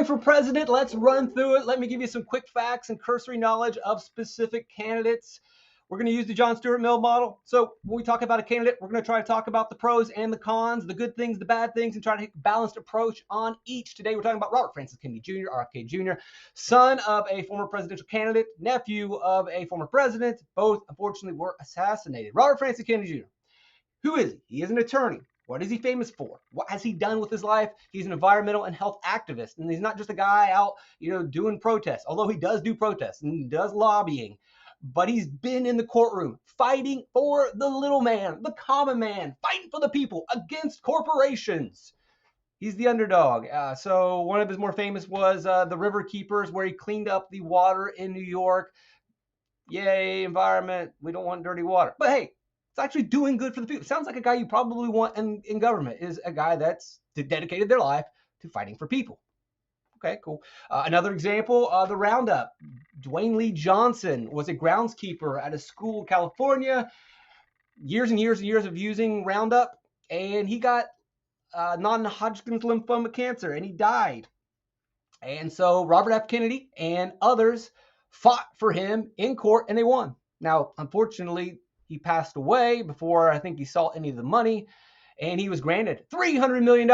running for president. Let's run through it. Let me give you some quick facts and cursory knowledge of specific candidates. We're going to use the John Stuart Mill model. So when we talk about a candidate, we're going to try to talk about the pros and the cons, the good things, the bad things, and try to take a balanced approach on each. Today, we're talking about Robert Francis Kennedy Jr., RFK Jr., son of a former presidential candidate, nephew of a former president. Both, unfortunately, were assassinated. Robert Francis Kennedy Jr. Who is he? He is an attorney. What is he famous for? What has he done with his life? He's an environmental and health activist, and he's not just a guy out, doing protests, although he does do protests and does lobbying. But he's been in the courtroom fighting for the little man, the common man, fighting for the people against corporations. He's the underdog. So one of his more famous was the River Keepers, where he cleaned up the water in New York. Yay, environment. We don't want dirty water. But hey, it's actually doing good for the people. Sounds like a guy you probably want in government, is a guy that's dedicated their life to fighting for people. Okay, cool. Another example, the Roundup. Dwayne Lee Johnson was a groundskeeper at a school in California. Years and years and years of using Roundup, and he got non-Hodgkin's lymphoma cancer, and he died. And so Robert F. Kennedy and others fought for him in court, and they won. Now, unfortunately, he passed away before I think he saw any of the money, and he was granted $300 million.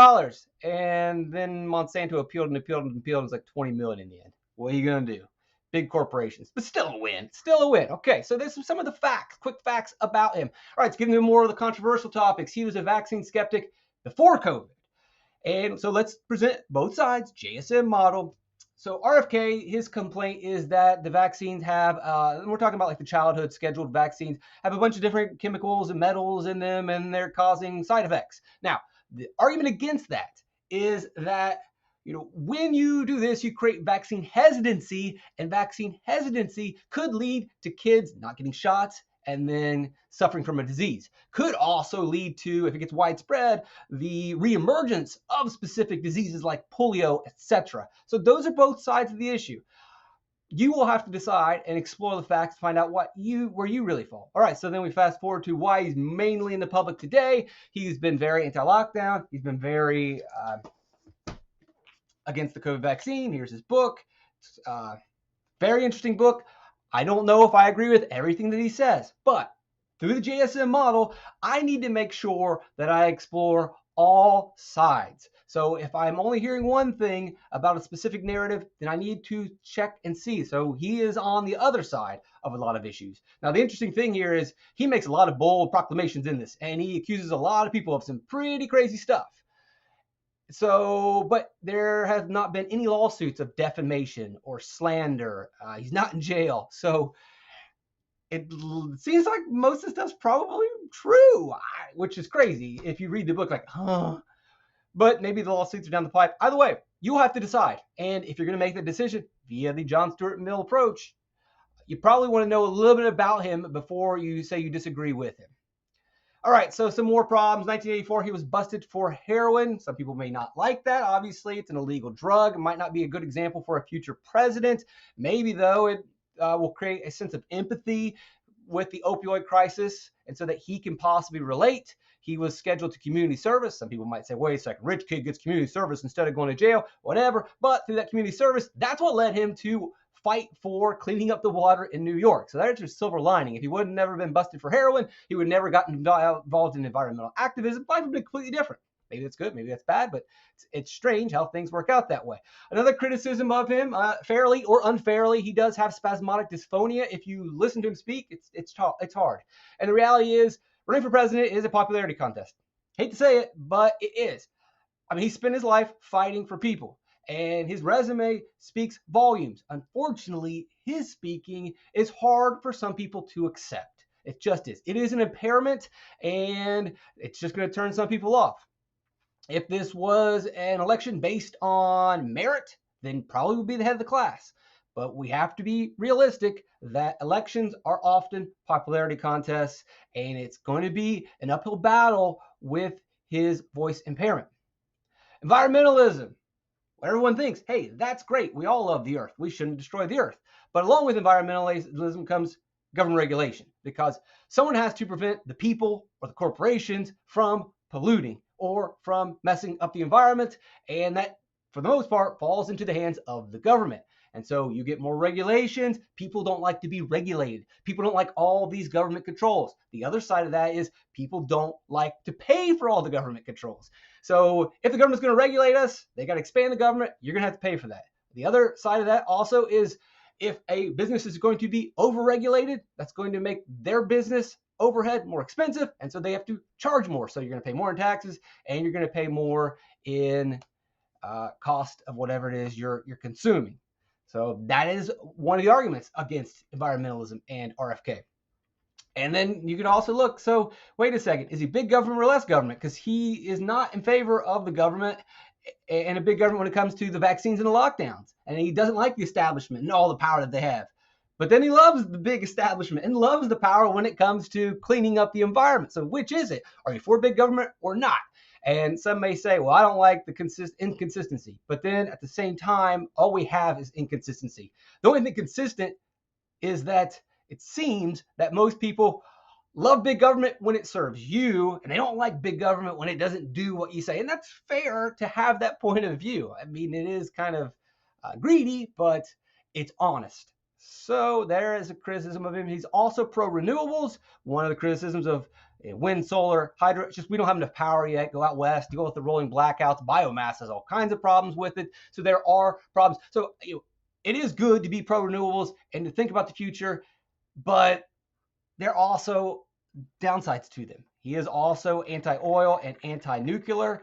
And then Monsanto appealed and appealed and appealed. It was like $20 million in the end. What are you going to do? Big corporations, but still a win. Still a win. Okay, so there's some of the facts, quick facts about him. All right, let's get into more of the controversial topics. He was a vaccine skeptic before COVID. And so let's present both sides, JSM model. So RFK, his complaint is that the vaccines have, we're talking about like the childhood scheduled vaccines, have a bunch of different chemicals and metals in them, and they're causing side effects. Now, the argument against that is that, when you do this, you create vaccine hesitancy, and vaccine hesitancy could lead to kids not getting shots and then suffering from a disease. Could also lead to, if it gets widespread, the reemergence of specific diseases like polio, etc. So those are both sides of the issue. You will have to decide and explore the facts to find out where you really fall. All right, so then we fast forward to why he's mainly in the public today. He's been very anti-lockdown. He's been very against the COVID vaccine. Here's his book. Very interesting book. I don't know if I agree with everything that he says, but through the JSM model, I need to make sure that I explore all sides. So if I'm only hearing one thing about a specific narrative, then I need to check and see. So he is on the other side of a lot of issues. Now, the interesting thing here is he makes a lot of bold proclamations in this, and he accuses a lot of people of some pretty crazy stuff. So, but there have not been any lawsuits of defamation or slander. He's not in jail. So it seems like most of the stuff's probably true, which is crazy if you read the book like, but maybe the lawsuits are down the pipe. Either way, you'll have to decide. And if you're going to make the decision via the John Stuart Mill approach, you probably want to know a little bit about him before you say you disagree with him. All right, so some more problems. 1984, he was busted for heroin. Some people may not like that. Obviously, it's an illegal drug. It might not be a good example for a future president. Maybe, though, it will create a sense of empathy with the opioid crisis, and so that he can possibly relate. He was scheduled to community service. Some people might say, wait a second, rich kid gets community service instead of going to jail, whatever. But through that community service, that's what led him to fight for cleaning up the water in New York. So that's a silver lining. If he would have never been busted for heroin, he would have never gotten involved in environmental activism. Life would be completely different. Maybe that's good, maybe that's bad, but it's strange how things work out that way. Another criticism of him, fairly or unfairly, he does have spasmodic dysphonia. If you listen to him speak, it's hard. And the reality is, running for president is a popularity contest. Hate to say it, but it is. I mean, he spent his life fighting for people, and his resume speaks volumes. Unfortunately, his speaking is hard for some people to accept. It just is. It is an impairment, and it's just going to turn some people off. If this was an election based on merit, then probably would be the head of the class. But we have to be realistic that elections are often popularity contests, and it's going to be an uphill battle with his voice impairment. Environmentalism. Everyone thinks, hey, that's great. We all love the earth. We shouldn't destroy the earth. But along with environmentalism comes government regulation, because someone has to prevent the people or the corporations from polluting or from messing up the environment. And that for the most part, falls into the hands of the government. And so you get more regulations. People don't like to be regulated. People don't like all these government controls. The other side of that is people don't like to pay for all the government controls. So if the government's going to regulate us, they got to expand the government. You're going to have to pay for that. The other side of that also is if a business is going to be overregulated, that's going to make their business overhead more expensive. And so they have to charge more. So you're going to pay more in taxes and you're going to pay more in cost of whatever it is you're consuming. So that is one of the arguments against environmentalism and RFK. And then you can also look, so wait a second, is he big government or less government? Because he is not in favor of the government and a big government when it comes to the vaccines and the lockdowns. And he doesn't like the establishment and all the power that they have. But then he loves the big establishment and loves the power when it comes to cleaning up the environment. So which is it? Are you for big government or not? And some may say, well, I don't like the inconsistency. But then at the same time, all we have is inconsistency. The only thing consistent is that it seems that most people love big government when it serves you, and they don't like big government when it doesn't do what you say. And that's fair to have that point of view. I mean, it is kind of greedy, but it's honest. So there is a criticism of him. He's also pro-renewables. One of the criticisms of wind, solar, hydro, it's just we don't have enough power yet. Go out west, deal with the rolling blackouts. Biomass has all kinds of problems with it. So there are problems. So it is good to be pro-renewables and to think about the future, but there are also downsides to them. He is also anti-oil and anti-nuclear.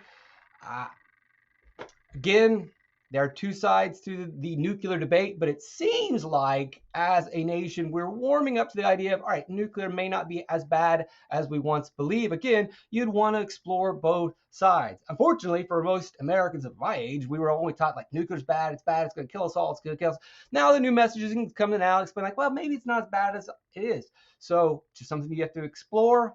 Again, there are two sides to the nuclear debate, but it seems like as a nation, we're warming up to the idea of, all right, nuclear may not be as bad as we once believed. Again, you'd want to explore both sides. Unfortunately, for most Americans of my age, we were only taught like nuclear's bad, it's going to kill us all, it's going to kill us. Now the new messages are coming out, explain like, well, maybe it's not as bad as it is. So just something you have to explore.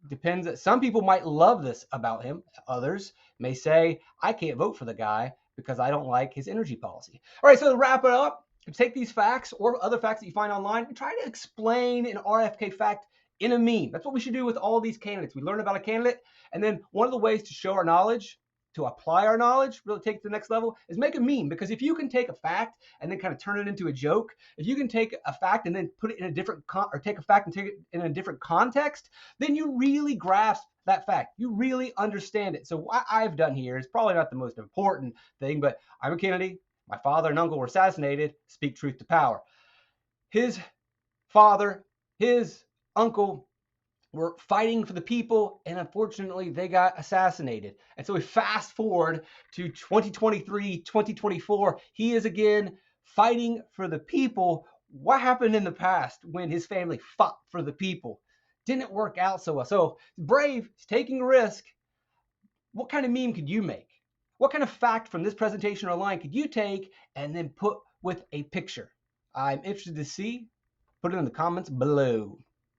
Depends. Some people might love this about him. Others may say, I can't vote for the guy because I don't like his energy policy. All right, so to wrap it up, take these facts or other facts that you find online and try to explain an RFK fact in a meme. That's what we should do with all these candidates. We learn about a candidate, and then one of the ways to show our knowledge, to apply our knowledge, really take it to the next level, is make a meme. Because if you can take a fact and then kind of turn it into a joke, if you can take a fact and then put it in a different or take a fact and take it in a different context, then you really grasp that fact. You really understand it. So what I've done here is probably not the most important thing, but I'm a Kennedy. My father and uncle were assassinated. Speak truth to power. His father, his uncle were fighting for the people, and unfortunately they got assassinated. And so we fast forward to 2023, 2024. He is again fighting for the people. What happened in the past when his family fought for the people? Didn't work out so well. So brave, he's taking a risk. What kind of meme could you make? What kind of fact from this presentation or line could you take and then put with a picture? I'm interested to see. Put it in the comments below.